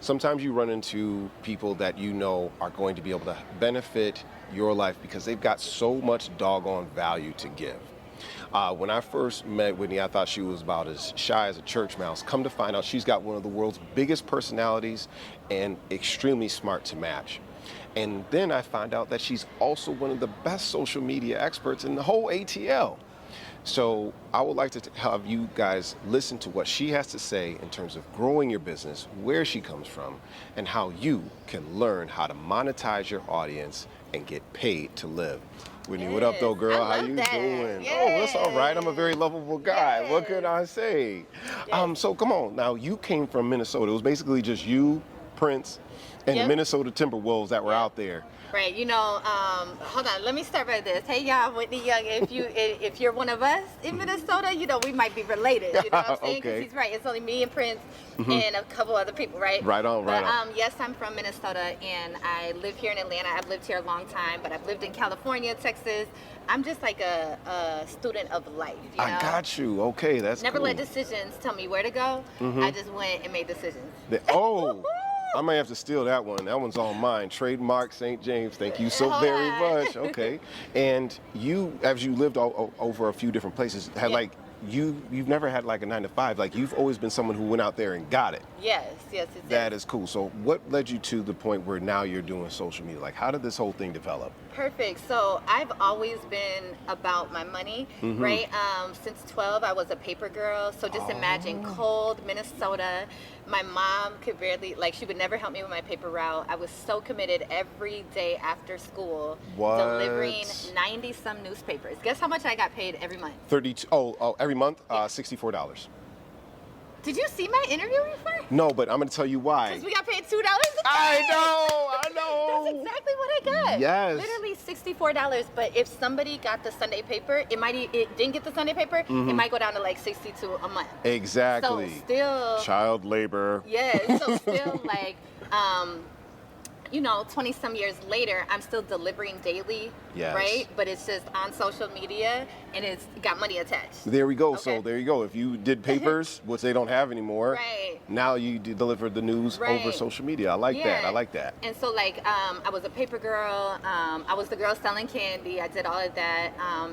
Sometimes you run into people that you know are going to be able to benefit your life because they've got so much doggone value to give. When I first met Whitney, I thought she was about as shy as a church mouse. Come to find out, she's got one of the world's biggest personalities and extremely smart to match. And then I find out that she's also one of the best social media experts in the whole ATL. So I would like to have you guys listen to what she has to say in terms of growing your business, where she comes from, and how you can learn how to monetize your audience and get paid to live. Whitney, what up though, girl? How you doing? Yes. Oh, that's all right. I'm a very lovable guy. Yes. What could I say? Yes. So come on. Now, you came from Minnesota. It was basically just you, Prince, and the Yep. Minnesota Timberwolves that were out there. Right, hold on, let me start by this. Hey y'all, Whitney Young, if you're one of us in Minnesota, we might be related, you know what I'm saying? 'Cause Okay. he's right, it's only me and Prince and a couple other people, right? Right on, right on. Yes, I'm from Minnesota and I live here in Atlanta. I've lived here a long time, but I've lived in California, Texas. I'm just like a student of life, you know? I got you. Okay, that's Never cool. let decisions tell me where to go. I just went and made decisions. Oh, I might have to steal that one. That one's all mine. Trademark St. James. Thank you so Hold very on. much. Okay. And you, as you lived over a few different places, had Yeah. you've never had like a 9 to 5. Like you've always been someone who went out there and got it. Yes. That is cool. So what led you to the point where now you're doing social media? Like how did this whole thing develop? Perfect. So I've always been about my money, right? Since 12, I was a paper girl. So just imagine cold Minnesota. My mom could barely, she would never help me with my paper route. I was so committed every day after school, What? delivering 90 some newspapers. Guess how much I got paid every month? 32. Oh, every month, $64. Did you see my interview before? No, but I'm going to tell you why. Because we got paid $2 a I day. know. That's exactly what I got. Yes. Literally $64. But if somebody got the Sunday paper, it didn't get the Sunday paper, it might go down to like $62 a month. Exactly. So still, Child labor. yeah. So still 20 some years later, I'm still delivering daily, Yes. right? But it's just on social media and it's got money attached. There we go. Okay. So there you go. If you did papers, which they don't have anymore, Right. now you deliver the news over Right. social media. I like that. I like that. And so I was a paper girl. I was the girl selling candy. I did all of that.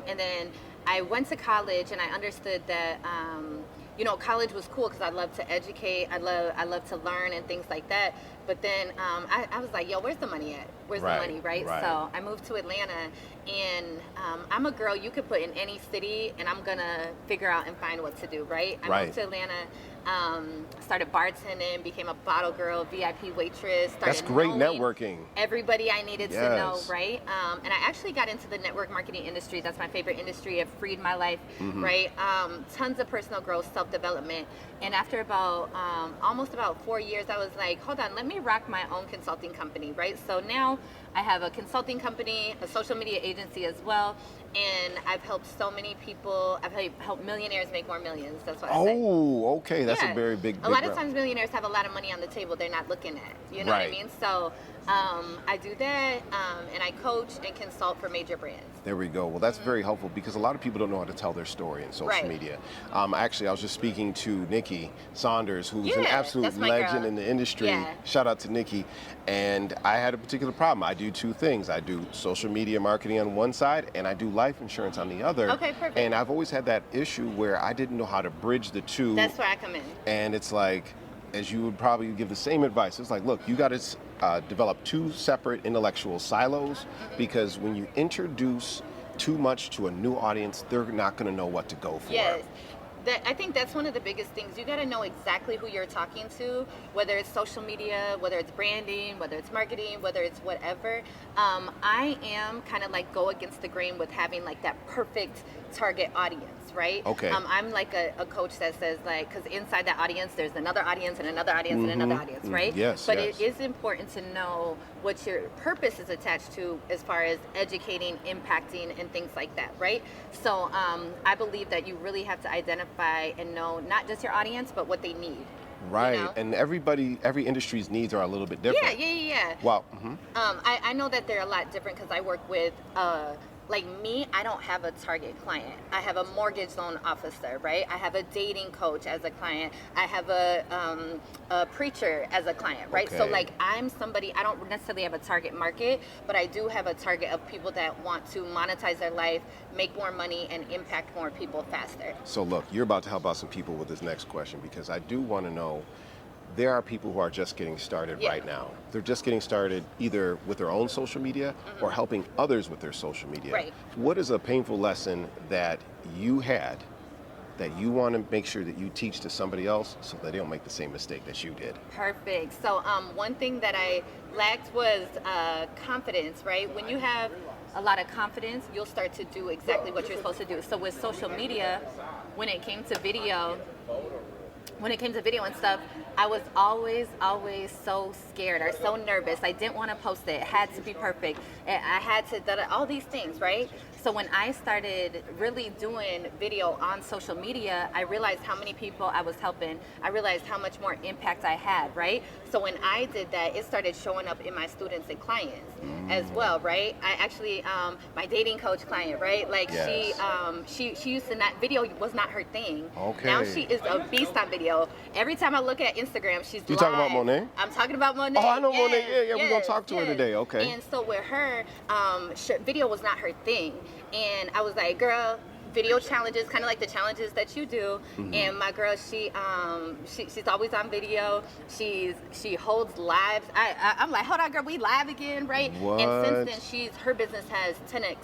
And then I went to college and I understood that, college was cool because I love to educate. I love to learn and things like that. But then I was like, yo, where's the money at? Where's Right, the money, right? right. So I moved to Atlanta and I'm a girl you could put in any city and I'm going to figure out and find what to do, right? I Right. moved to Atlanta. Started bartending, became a bottle girl, VIP waitress. That's great networking. Everybody I needed to know, Yes. right? And I actually got into the network marketing industry. That's my favorite industry. It freed my life, right? Tons of personal growth, self-development. And after almost about 4 years, I was like, hold on, let me rock my own consulting company, right? So now I have a consulting company, a social media agency as well. And I've helped so many people. I've helped millionaires make more millions. That's what I say. Oh, okay. That's Yeah. a very big A lot of realm. times millionaires have a lot of money on the table they're not looking at. You know what I Right. mean? So I do that and I coach and consult for major brands. There we go. Well, that's very helpful because a lot of people don't know how to tell their story in social Right. media. Actually, I was just speaking to Nikki Saunders, who's an Yeah, absolute that's my legend girl. in the industry. Yeah. Shout out to Nikki. And I had a particular problem. I do two things. I do social media marketing on one side, and I do life insurance on the other. Okay, perfect. And I've always had that issue where I didn't know how to bridge the two. That's where I come in. And it's like, as you would probably give the same advice, it's like, look, you got to develop two separate intellectual silos because when you introduce too much to a new audience, they're not going to know what to go for. Yes. I think that's one of the biggest things. You got to know exactly who you're talking to, whether it's social media, whether it's branding, whether it's marketing, whether it's whatever. I am kind of like go against the grain with having like that perfect target audience, right? Okay. I'm like a coach that says like, because inside that audience, there's another audience and another audience and another audience, right? Yes, But yes. it is important to know what your purpose is attached to as far as educating, impacting, and things like that, right? So I believe that you really have to identify and know not just your audience, but what they need. Right. You know? And every industry's needs are a little bit different. Yeah. Wow. I know that they're a lot different because I work with like me, I don't have a target client. I have a mortgage loan officer, right? I have a dating coach as a client. I have a preacher as a client, right? So Okay. like I'm somebody, I don't necessarily have a target market, but I do have a target of people that want to monetize their life, make more money, and impact more people faster. So look, you're about to help out some people with this next question because I do want to know there are people who are just getting started Yeah. right now. They're just getting started either with their own social media or helping others with their social media. Right. What is a painful lesson that you had that you want to make sure that you teach to somebody else so that they don't make the same mistake that you did? Perfect. So one thing that I lacked was confidence, right? When you have a lot of confidence, you'll start to do exactly what you're supposed to do. So with social media, when it came to video, and stuff, I was always so scared or so nervous. I didn't want to post it. It had to be perfect. I had to all these things, right? So when I started really doing video on social media, I realized how many people I was helping. I realized how much more impact I had, right? So when I did that, it started showing up in my students and clients as well, right? I actually, my dating coach client, right? Like Yes. she used to not, video was not her thing. Okay. Now she is a beast on video. Every time I look at Instagram, she's You live. talking about Monet? I'm talking about Monet. Oh, I know Yes, Monet. Yeah, we're gonna yes, talk to her yes. today. Okay. And so with her, video was not her thing. And I was like, girl, video challenges, kind of like the challenges that you do. And my girl, she's always on video. She holds lives. I'm like, hold on, girl, we live again, right? What? And since then, her business has 10x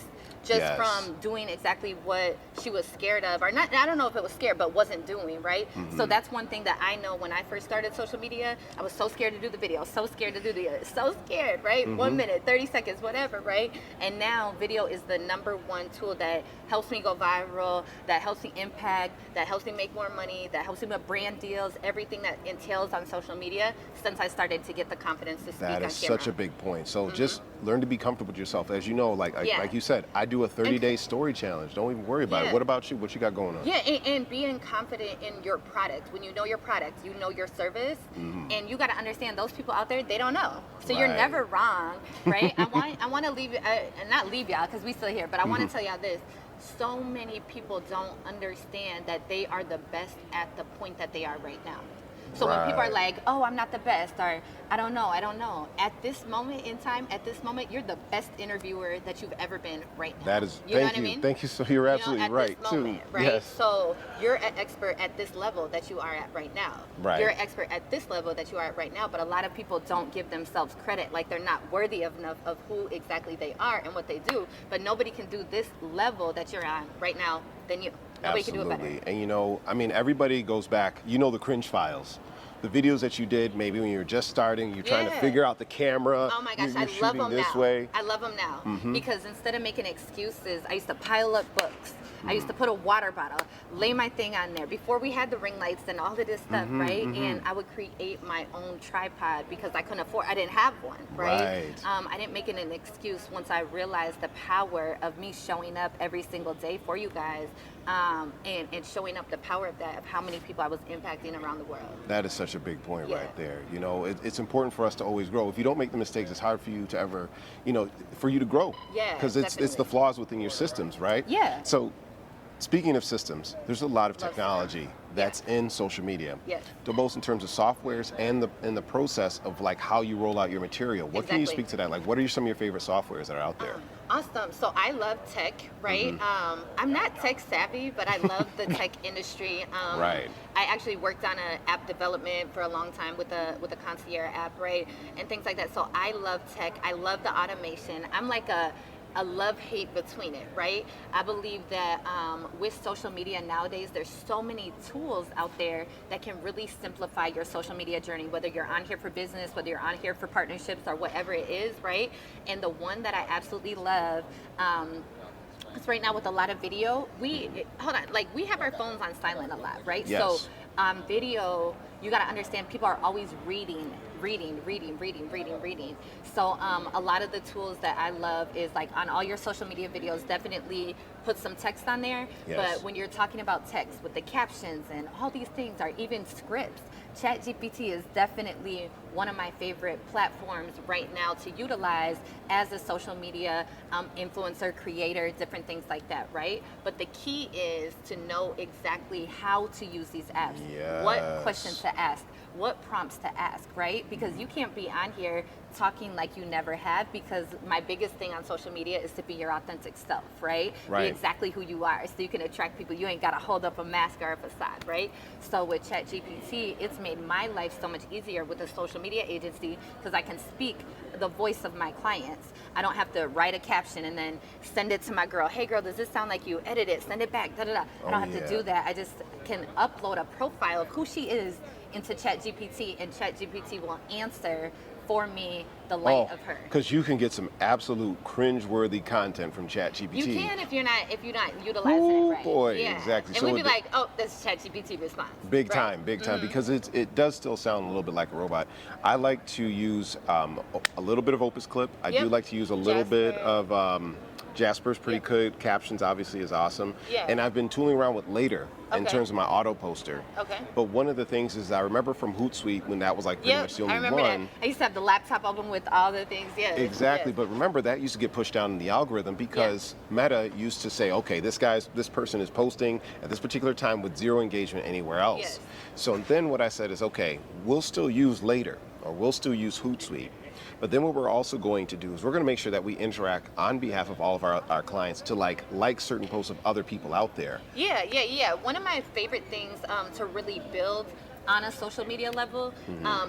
just Yes. from doing exactly what she was scared of, or not. I don't know if it was scared, but wasn't doing, right? So that's one thing that I know. When I first started social media, I was so scared to do the video, so scared to do so scared, right? 1 minute, 30 seconds, whatever, right? And now video is the #1 tool that helps me go viral, that helps me impact, that helps me make more money, that helps me with brand deals, everything that entails on social media since I started to get the confidence to speak on That camera. is such a big point. So just learn to be comfortable with yourself. As you know, like Yeah. like you said, I do a 30-day story challenge. Don't even worry about it. Yeah. What about you? What you got going on? Yeah, and being confident in your product. When you know your product, you know your service, and you got to understand those people out there, they don't know. So you're Right. never wrong, right? I want to leave you, and not leave y'all because we still here, but I want to tell y'all this. So many people don't understand that they are the best at the point that they are right now. So when people are Right. like, oh, I'm not the best, or I don't know. At this moment in time, you're the best interviewer that you've ever been right now. That is, you know thank what you. I mean? Thank you. So you're absolutely at right, this too. moment, right? Yes. So you're an expert at this level that you are at right now. Right. You're an expert at this level that you are at right now, but a lot of people don't give themselves credit, like they're not worthy enough of who exactly they are and what they do. But nobody can do this level that you're on right now than you. Nobody can do it Absolutely. better. And you know, I mean, everybody goes back, you know, the cringe files. The videos that you did maybe when you were just starting, you're trying to Yeah. figure out the camera. Oh my gosh, you're I love shooting them this now. way. I love them now because instead of making excuses, I used to pile up books. I used to put a water bottle, lay my thing on there before we had the ring lights and all of this stuff, right? And I would create my own tripod because I couldn't afford. I didn't have one, right? Right. I didn't make it an excuse once I realized the power of me showing up every single day for you guys, and showing up the power of that, of how many people I was impacting around the world. That is such a big point Yeah. right there. You know, it's important for us to always grow. If you don't make the mistakes, it's hard for you to ever, you know, for you to grow. Yeah, Because it's the definitely. flaws within your systems, right? Yeah. So, speaking of systems, there's a lot of Love technology that's in social media. Yes. Both in terms of softwares and the process of like how you roll out your material. What can you Exactly. speak to that? Like, what are some of your favorite softwares that are out there? Awesome. So I love tech, right? I'm not tech savvy, but I love the tech industry. Right. I actually worked on an app development for a long time with a concierge app, right? And things like that. So I love tech. I love the automation. I'm like a love-hate between it, right? I believe that with social media nowadays, there's so many tools out there that can really simplify your social media journey, whether you're on here for business, whether you're on here for partnerships or whatever it is, right? And the one that I absolutely love, because right now with a lot of video, we have our phones on silent a lot, right? Yes. So video, you got to understand people are always reading. So a lot of the tools that I love is like on all your social media videos, definitely put some text on there. Yes. But when you're talking about text with the captions and all these things, or even scripts, ChatGPT is definitely one of my favorite platforms right now to utilize as a social media influencer, creator, different things like that, right? But the key is to know exactly how to use these apps, what questions to ask, what prompts to ask, right? Because you can't be on here talking like you never have, because my biggest thing on social media is to be your authentic self, right? Be exactly who you are, so you can attract people. You ain't got to hold up a mask or a facade, right? So with ChatGPT, it's made my life so much easier with a social media agency, because I can speak the voice of my clients. I don't have to write a caption and then send it to my girl. Hey girl, does this sound like you? Edit it, send it back, da da da. I don't have to do that. I just can upload a profile of who she is into ChatGPT, and ChatGPT will answer for me the light of her. Because you can get some absolute cringe-worthy content from ChatGPT. You can if you're not utilizing it right. Boy, yeah. exactly. And So we'd be like, oh, that's ChatGPT response. Big time, because it does still sound a little bit like a robot. I like to use a little bit of Opus Clip. I do like to use a little bit of Jasper's pretty good. Captions obviously is awesome. Yeah. And I've been tooling around with Later in terms of my auto poster. Okay. But one of the things is I remember from Hootsuite when that was like pretty much the only I remember one. that. I used to have the laptop open with all the things. Yeah. Exactly, but remember that used to get pushed down in the algorithm because Meta used to say, okay, this person is posting at this particular time with zero engagement anywhere else. Yes. So then what I said is, okay, we'll still use Later, or we'll still use Hootsuite. But then what we're also going to do is we're going to make sure that we interact on behalf of all of our clients to like certain posts of other people out there. Yeah. One of my favorite things to really build on a social media level,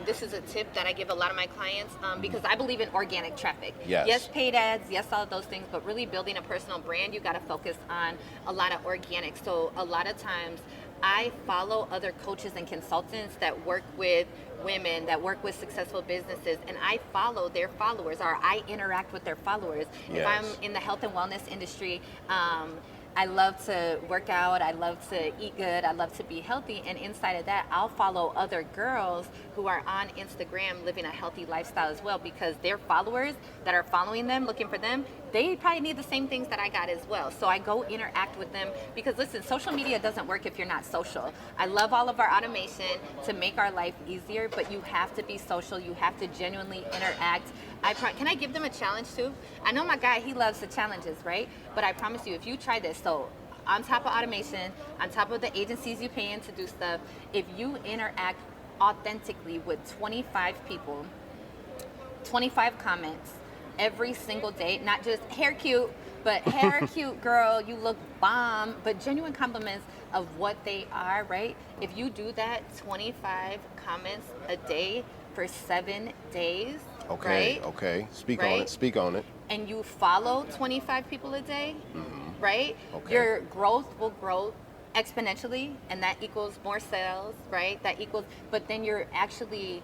this is a tip that I give a lot of my clients because I believe in organic traffic. Yes, paid ads, yes, all of those things, but really building a personal brand, you got to focus on a lot of organic. So a lot of times I follow other coaches and consultants that work with women, that work with successful businesses, and I follow their followers, or I interact with their followers. If I'm in the health and wellness industry, I love to work out, I love to eat good, I love to be healthy, and inside of that, I'll follow other girls who are on Instagram living a healthy lifestyle as well, because their followers that are following them, looking for them, they probably need the same things that I got as well. So I go interact with them, because listen, social media doesn't work if you're not social. I love all of our automation to make our life easier, but you have to be social, you have to genuinely interact. Can I give them a challenge too? I know my guy, he loves the challenges, right? But I promise you, if you try this, so on top of automation, on top of the agencies you pay in to do stuff, if you interact authentically with 25 people, 25 comments every single day, not just hair cute, but hair cute girl, you look bomb, but genuine compliments of what they are, right? If you do that 25 comments a day for 7 days, Okay. right? Okay. Speak on it. And you follow 25 people a day, right? Okay. Your growth will grow exponentially, and that equals more sales, right? But then you're actually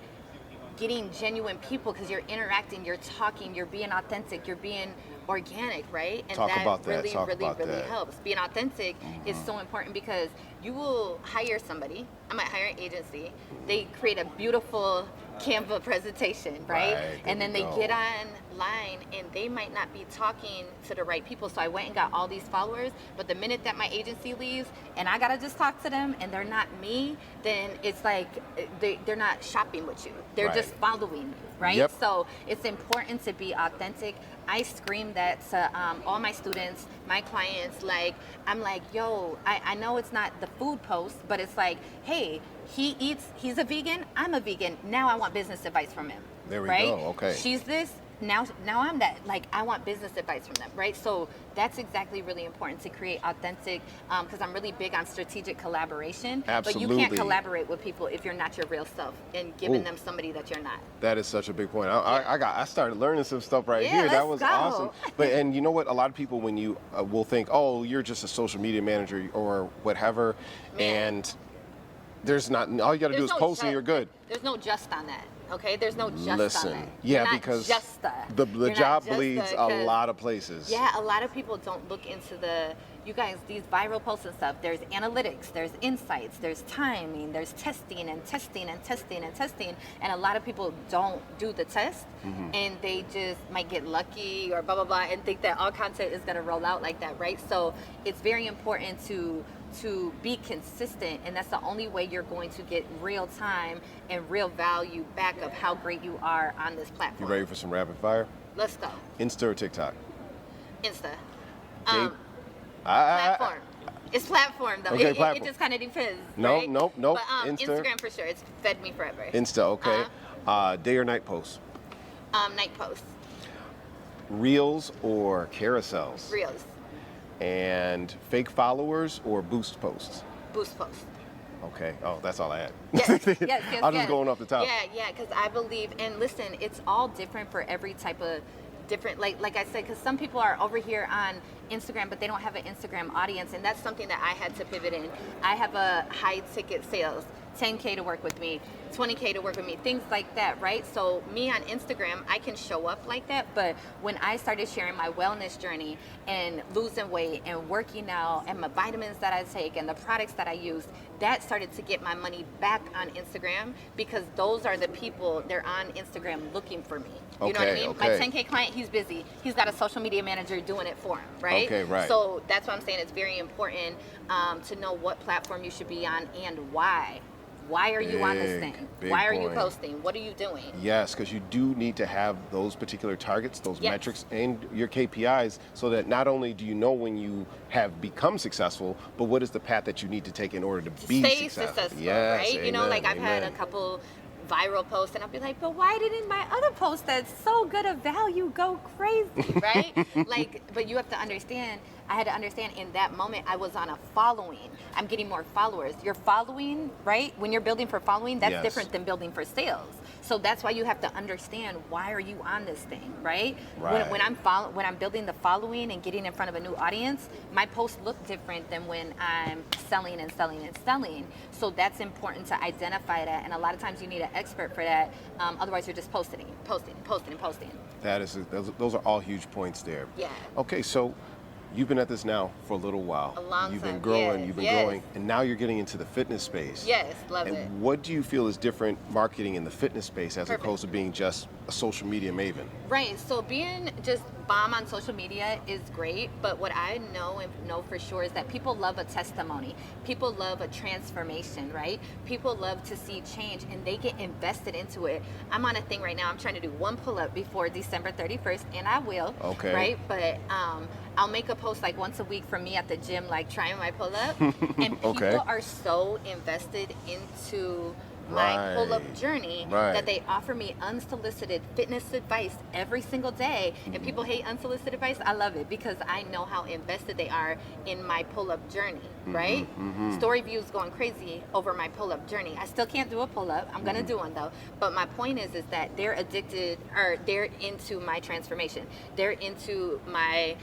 getting genuine people because you're interacting, you're talking, you're being authentic, you're being organic, right? And Talk about that. really helps. Being authentic is so important, because you will hire somebody. I might hire an agency. They create a beautiful Canva presentation, right? And then they get online and they might not be talking to the right people. So I went and got all these followers, but the minute that my agency leaves and I gotta just talk to them and they're not me, then it's like they're not shopping with you. They're just following you, right? So it's important to be authentic. I scream that to all my students, my clients. Like, I'm like, yo, I know it's not the food post, but it's like, hey, he's a vegan, I'm a vegan. Now I want business advice from him. There we right? go. Okay. She's this. Now I'm that. Like, I want business advice from them, right? So that's exactly really important, to create authentic, because I'm really big on strategic collaboration. Absolutely. But you can't collaborate with people if you're not your real self and giving them somebody that you're not. That is such a big point. I started learning some stuff here. That was awesome. But and you know what? A lot of people, when you will think, oh, you're just a social media manager or whatever, and there's not. All you got to do is post and you're good. There's no just on that. Okay, there's no just Listen, it. yeah, You're not because just the You're not job just bleeds a 'cause- lot of places. Yeah, a lot of people don't look into you guys, these viral posts and stuff. There's analytics, there's insights, there's timing, there's testing and testing and testing and testing. And a lot of people don't do the test, and they just might get lucky or blah, blah, blah, and think that all content is going to roll out like that, right? So it's very important to be consistent, and that's the only way you're going to get real time and real value back of how great you are on this You platform. ready for some rapid fire? Let's go. Insta or TikTok? Insta. Okay. Platform. It's platform though. Okay, It platform. just kind of depends. Nope, right? nope. But Insta. Instagram for sure. It's fed me forever. Insta, okay. Day or night posts? Night posts. Reels or carousels? Reels. And fake followers or boost posts? Boost posts. Okay. Oh, that's all I had. Yes, I'm just going off the top. Yeah, because I believe, and listen, it's all different for every type of different, like I said, because some people are over here on Instagram, but they don't have an Instagram audience, and that's something that I had to pivot in. I have a high ticket sales, 10K to work with me, 20K to work with me, things like that, right? So me on Instagram, I can show up like that, but when I started sharing my wellness journey and losing weight and working out and my vitamins that I take and the products that I use, that started to get my money back on Instagram, because those are the people, they're on Instagram looking for me. You know what I mean? Okay. My 10K client, he's busy. He's got a social media manager doing it for him, right? Okay, right. So that's what I'm saying. It's very important to know what platform you should be on and why. Why are you on this thing? Big Why are you point. posting? What are you doing? Yes, because you do need to have those particular targets, those Yes. metrics, and your KPIs, so that not only do you know when you have become successful, but what is the path that you need to take in order to be Stay successful. successful, Yes, right? You know, like I've had a amen. couple viral posts, and I'll be like, but why didn't my other post that's so good of value go crazy, right? Like, but you have to understand, I had to understand in that moment I was on a following. I'm getting more followers. You're following, right? When you're building for following, that's Yes. different than building for sales. So that's why you have to understand, why are you on this thing, right? Right. When I'm building the following and getting in front of a new audience, my posts look different than when I'm selling and selling and selling. So that's important to identify that, and a lot of times you need an expert for that. Otherwise, you're just posting. That is, those are all huge points there. Yeah. Okay, so you've been at this now for a little while. A long You've time, been growing, yes, you've been yes. growing, and now you're getting into the fitness space. Yes, love And it. what do you feel is different marketing in the fitness space as Perfect. opposed to being just a social media maven? Right. So being just bomb on social media is great, but what I know for sure is that people love a testimony. People love a transformation, right? People love to see change, and they get invested into it. I'm on a thing right now. I'm trying to do one pull-up before December 31st, and I will. Okay. Right. But I'll make a post like once a week from me at the gym, like trying my pull-up, and people Okay. are so invested into my Right. pull-up journey Right. that they offer me unsolicited fitness advice every single day. And people hate unsolicited advice. I love it because I know how invested they are in my pull-up journey, right? Story views going crazy over my pull-up journey. I still can't do a pull-up. I'm gonna do one though. But my point is that they're addicted, or they're into my transformation. They're into my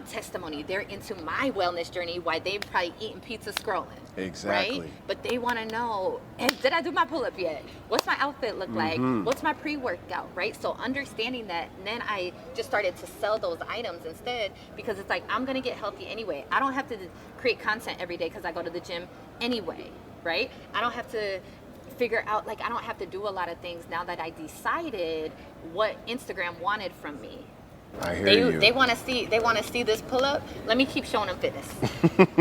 testimony. They're into my wellness journey, why they've probably eaten pizza scrolling. Exactly. Right? But they want to know, hey, did I do my pull-up yet? What's my outfit look like? What's my pre-workout, right? So understanding that, and then I just started to sell those items instead, because it's like, I'm going to get healthy anyway. I don't have to create content every day because I go to the gym anyway, right? I don't have to figure out, like, I don't have to do a lot of things now that I decided what Instagram wanted from me. I hear you. They want to see this pull up. Let me keep showing them fitness.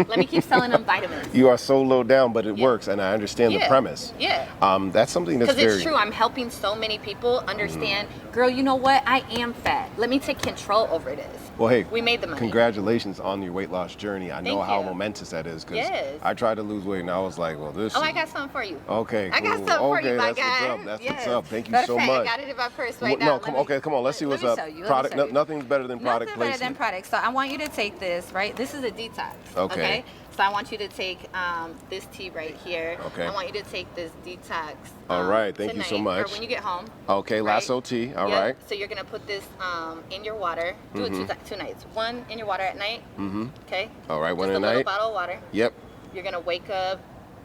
Let me keep selling them vitamins. You are so low down, but it Yeah. works, and I understand the Yeah. premise. Yeah. That's something that's Because very it's true, I'm helping so many people understand, girl, you know what? I am fat. Let me take control over this. Well, hey, We made the money. Congratulations on your weight loss journey. I know Thank how you. momentous that is, because Yes. I tried to lose weight and I was like, well, this. Oh, I got something for you. Okay, I got cool. something for Okay, you, my that's guy. what's up. That's Yes. what's up. Thank you Matter so of fact, much. I got it in my purse right now. No, Let come. me- Okay, come on. Let's see let what's me up. show you. Let me Product. show you. Nothing's better than product Nothing better placement. than products. So I want you to take this, right? This is a detox. Okay. So I want you to take this tea right here. Okay. I want you to take this detox. All right, thank you so tonight, much. Or when you get home. Okay, right? lasso tea. All Yep. right. So you're gonna put this in your water. Do it two nights. One in your water at night. Okay. All right, one Just at a little night. bottle of water. Yep. You're gonna wake up.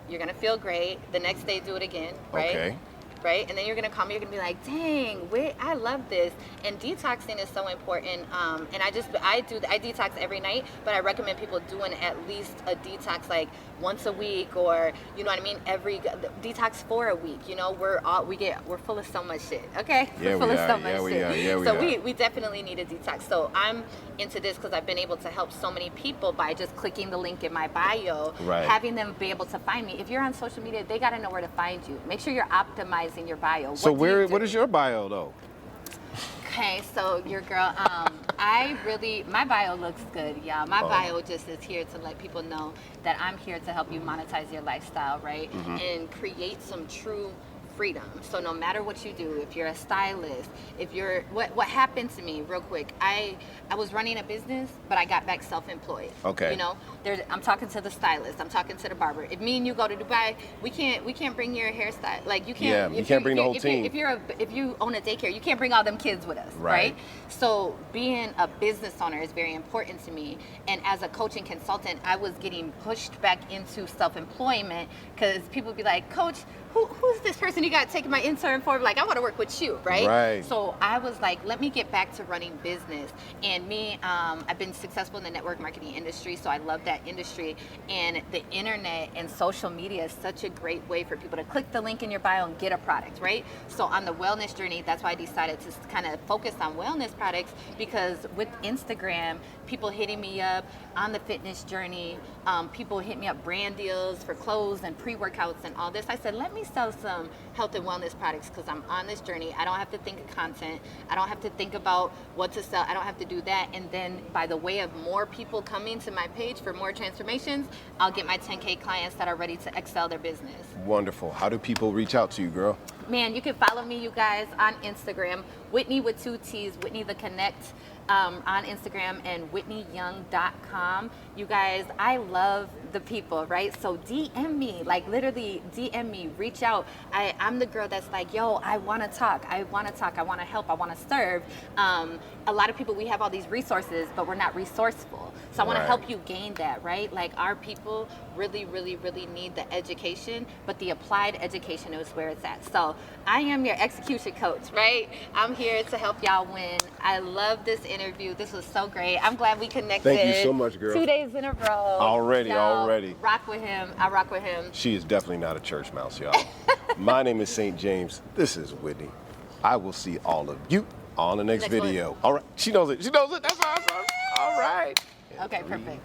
You're gonna feel great. The next day, do it again. Right. Okay. right? And then you're gonna call me, you're gonna be like, dang, wait, I love this. And detoxing is so important. And I detox every night, but I recommend people doing at least a detox like once a week, or you know what I mean, detox for a week. You know, we're full of so much shit. Okay, Yeah, we're full we of are. so much Yeah, we shit. are. Yeah, we so are. we definitely need a detox. So I'm into this because I've been able to help so many people by just clicking the link in my bio, Right. having them be able to find me. If you're on social media, they got to know where to find you. Make sure you're optimizing your bio. So what is your bio though? Okay, so your girl, my bio looks good, y'all. My bio just is here to let people know that I'm here to help you monetize your lifestyle, right? And create some true freedom. So no matter what you do, if you're a stylist, if you're, what happened to me real quick, I was running a business, but I got back self-employed. Okay. You know, I'm talking to the stylist, I'm talking to the barber. If me and you go to Dubai, we can't bring your hairstyle. Like you can't. Yeah, you can't bring the whole team. If you own a daycare, you can't bring all them kids with us, right? So being a business owner is very important to me. And as a coaching consultant, I was getting pushed back into self-employment because people would be like, Coach, who's this person you got taking my intern for? Like, I want to work with you, right? Right. So I was like, let me get back to running business. And me, I've been successful in the network marketing industry, so I love that industry. And the internet and social media is such a great way for people to click the link in your bio and get a product, right? So on the wellness journey, that's why I decided to kind of focus on wellness products, because with Instagram, people hitting me up on the fitness journey, people hit me up brand deals for clothes and pre-workouts and all this. I said, let me sell some health and wellness products because I'm on this journey. I don't have to think of content. I don't have to think about what to sell. I don't have to do that. And then by the way of more people coming to my page for more transformations, I'll get my 10K clients that are ready to excel their business. Wonderful. How do people reach out to you, girl? Man, you can follow me, you guys, on Instagram, Whitney with 2 T's, Whitney the Connect, on Instagram, and whitneyyoung.com. You guys, I love the people, right? So DM me, like literally DM me, reach out. I'm the girl that's like, yo, I want to talk, I want to help, I want to serve. A lot of people, we have all these resources, but we're not resourceful. So I want to help you gain that, right? Like our people really, really, really need the education, but the applied education is where it's at. So I am your execution coach, right? I'm here to help y'all win. I love this interview. This was so great. I'm glad we connected. Thank you so much, girl. 2 days in a row. Already. Rock with him. I rock with him. She is definitely not a church mouse, y'all. My name is St. James. This is Whitney. I will see all of you on the next video. One. All right. She knows it. That's awesome. All right. Okay, perfect.